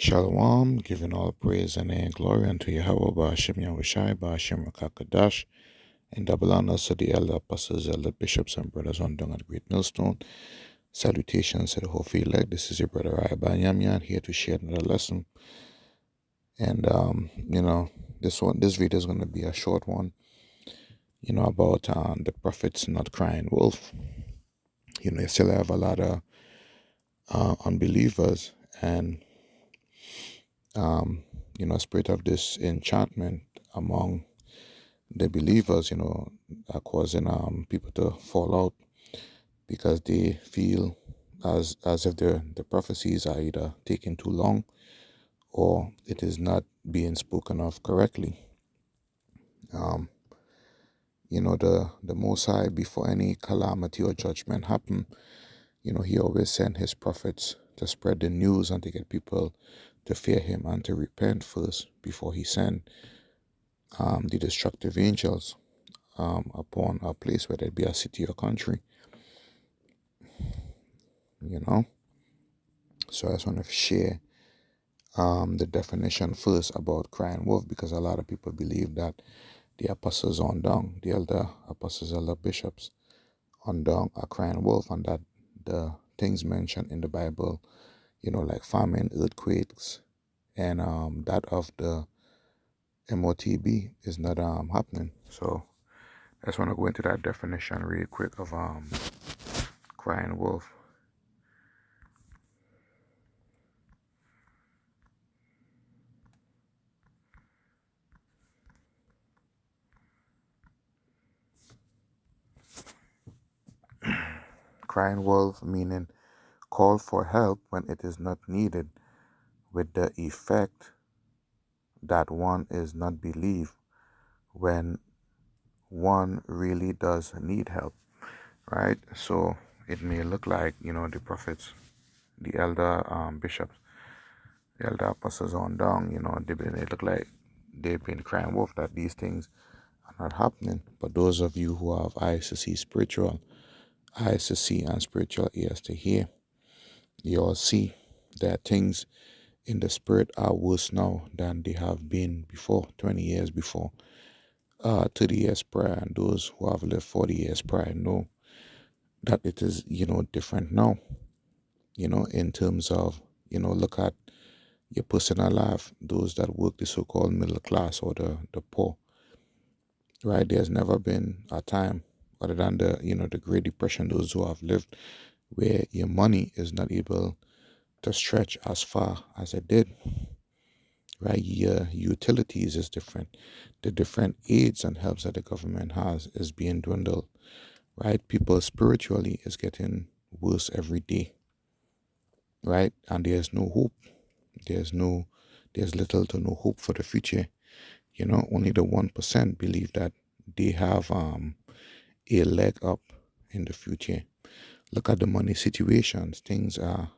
Shalom, giving all praise and glory unto Yahweh Ba'ashem Yahushai Ba'ashem Rakakadash, and double honors to the elder apostles, elder bishops, and brothers on down at Great Millstone. Salutations to the whole field elect. This is your brother Ayban Yamyan here to share another lesson. And this video is going to be a short one. About the prophets not crying wolf. You still have a lot of unbelievers and spirit of this enchantment among the believers, are causing people to fall out because they feel as if the prophecies are either taking too long or it is not being spoken of correctly. The Most High, before any calamity or judgment happen, he always sent his prophets to spread the news and to get people to fear him and to repent first before he sent the destructive angels upon a place, whether it be a city or country. So I just want to share the definition first about crying wolf, because a lot of people believe that the apostles on down, the elder apostles, elder bishops on down are crying wolf, and that the things mentioned in the Bible, like famine, earthquakes, and that of the MOTB is not happening. So I just want to go into that definition real quick of crying wolf. Crying wolf meaning call for help when it is not needed, with the effect that one is not believed when one really does need help, right? So it may look like, the prophets, the elder bishops, the elder apostles on down, they look like they've been crying wolf that these things are not happening. But those of you who have eyes to see spiritual, eyes to see and spiritual ears to hear, you all see that things in the spirit are worse now than they have been before, 20 years before, 30 years prior. And those who have lived 40 years prior know that it is, different now, in terms of, look at your personal life, those that work the so-called middle class or the poor, right? There's never been a time other than the Great Depression, those who have lived, where your money is not able to stretch as far as it did, right? Your utilities is different. The different aids and helps that the government has is being dwindled, right? People spiritually is getting worse every day, right? And there's no hope. There's little to no hope for the future. Only the 1% believe that they have a leg up in the future. Look at the money situations. Things are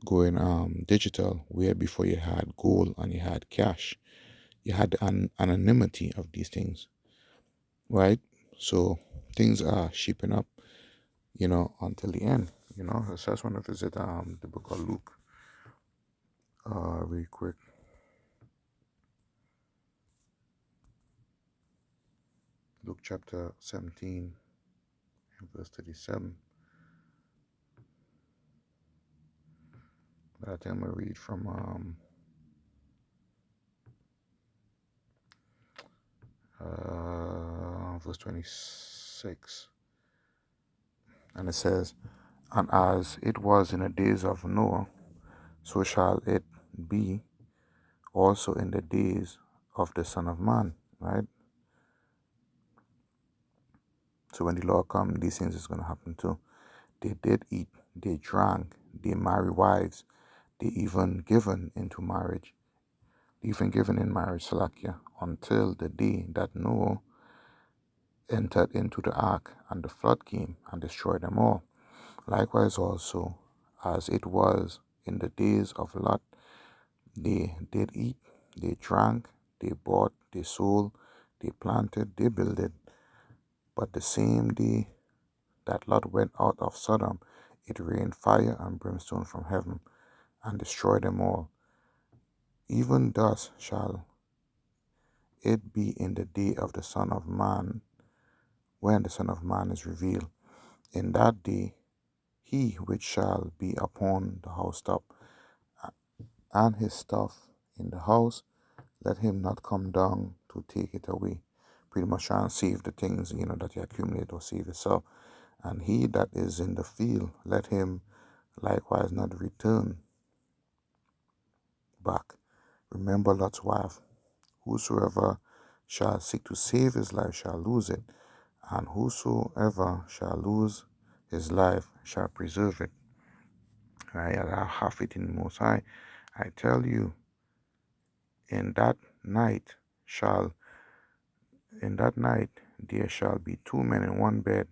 going digital, where before you had gold and you had cash. You had the anonymity of these things, right? So things are shaping up, until the end. So I just want to visit the book of Luke real quick. Luke chapter 17 and verse 37. But I think I'm going to read from verse 26. And it says, "And as it was in the days of Noah, so shall it be also in the days of the Son of Man," right? So when the Lord comes, these things is going to happen too. They did eat, they drank, they marry wives, they even given into marriage, even given in marriage, Salakia, until the day that Noah entered into the ark, and the flood came and destroyed them all. Likewise also, as it was in the days of Lot, they did eat, they drank, they bought, they sold, they planted, they builded. But the same day that Lot went out of Sodom, it rained fire and brimstone from heaven and destroyed them all. Even thus shall it be in the day of the Son of Man, when the Son of Man is revealed. In that day, he which shall be upon the housetop, and his stuff in the house, let him not come down to take it away. Pretty much try and save the things, that you accumulate, or save yourself. And he that is in the field, let him likewise not return back. Remember Lot's wife. Whosoever shall seek to save his life shall lose it, and whosoever shall lose his life shall preserve it. Right? I have faith in the Most High. I tell you, in that night shall in that night there shall be two men in one bed,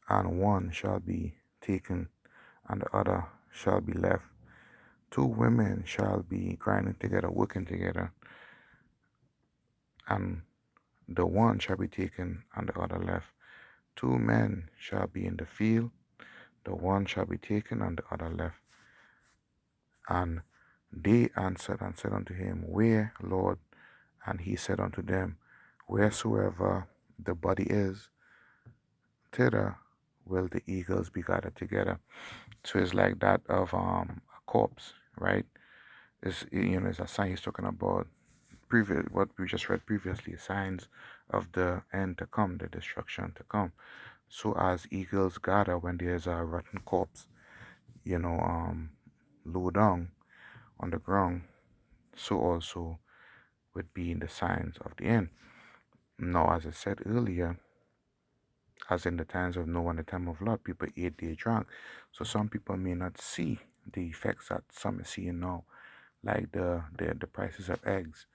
and one shall be taken, and the other shall be left. Two women shall be grinding together, working together, and the one shall be taken, and the other left. Two men shall be in the field, the one shall be taken, and the other left. And they answered and said unto him, Where, Lord? And he said unto them, Wheresoever the body is, thither will the eagles be gathered together. So it's like that of a corpse, right? It's a sign he's talking about what we just read previously, signs of the end to come, the destruction to come. So as eagles gather when there's a rotten corpse, low down on the ground, so also would be in the signs of the end. Now, as I said earlier, as in the times of Noah and the time of Lot, people ate, they drank. So some people may not see the effects that some are seeing now, like the prices of eggs.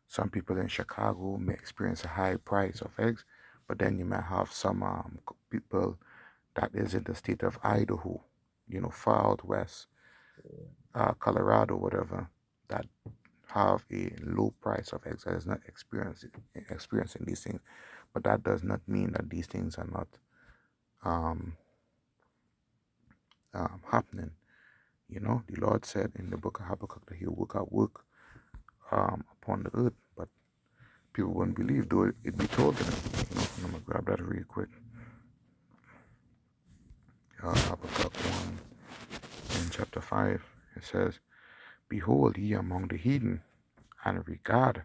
Some people in Chicago may experience a high price of eggs, but then you might have some people that is in the state of Idaho, far out west, Colorado, whatever, that have a low price of eggs, that is not experiencing these things. But that does not mean that these things are not happening. The Lord said in the book of Habakkuk that He'll work out work upon the earth, but people wouldn't believe, though it be told them. I'm gonna grab that real quick. Habakkuk 1 in chapter 5, it says, Behold, ye among the heathen, and regard,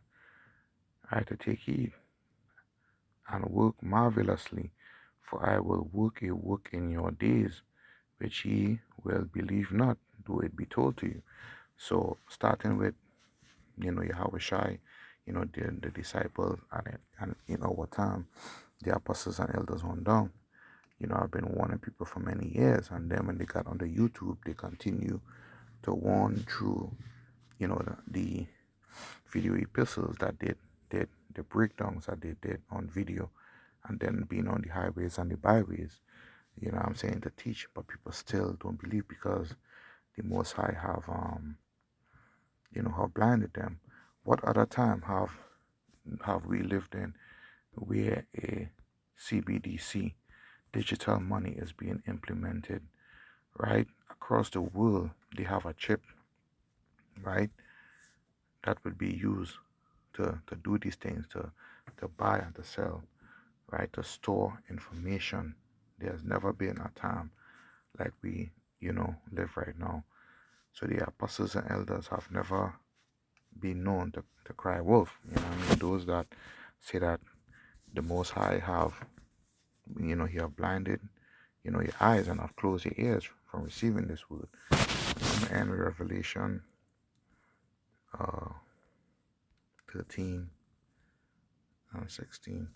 I to take heed, and work marvelously, for I will work a work in your days, which ye will believe not, though it be told to you. So, starting with, Yahweh Shai, the disciples, and in our time, the apostles and elders on down. I've been warning people for many years, and then when they got on the YouTube, they continue to warn through, the video epistles that they did, the breakdowns that they did on video, and then being on the highways and the byways, I'm saying, to teach, but people still don't believe because the Most High have blinded them. What other time have we lived in where a CBDC, digital money, is being implemented, right? Across the world, they have a chip, right, that would be used to do these things, to buy and to sell, right, to store information. There's never been a time like we, live right now. So the apostles and elders have never been known to cry wolf. Those that say that the Most High have, He have blinded, your eyes, and have closed your ears from receiving this word. I'm going to end with Revelation 13 and 16.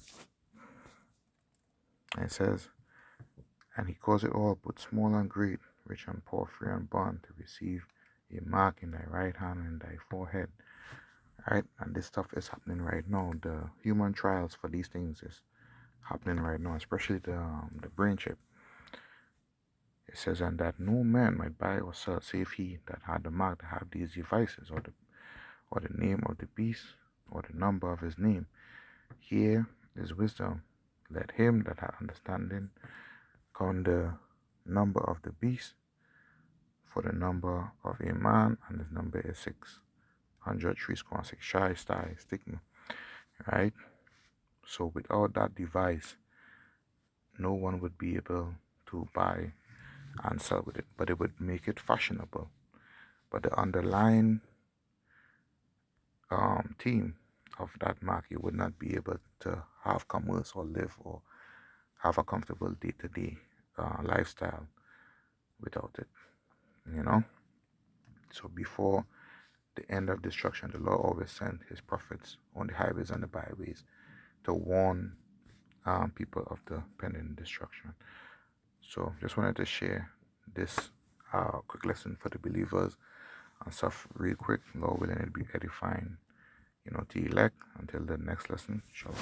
And it says, And he caused it all, both small and great, rich and poor, free and bond, to receive a mark in thy right hand and in thy forehead. Right? And this stuff is happening right now. The human trials for these things is happening right now, especially the brain chip. It says, and that no man might buy or sell save he that had the mark to have these devices, or the name of the beast, or the number of his name. Here is wisdom. Let him that hath understanding count the number of the beast, for the number of a man, and his number is 600. 100 3 square 6 shy style stigma, right? So without that device, no one would be able to buy and sell with it, but it would make it fashionable. But the underlying theme of that market would not be able to have commerce or live or have a comfortable day-to-day lifestyle without it, you know. So before the end of destruction, the Lord always sent his prophets on the highways and the byways to warn people of the pending destruction. So just wanted to share this quick lesson for the believers and stuff real quick. Lord willing, it'll be edifying, to elect. Until the next lesson, shalom.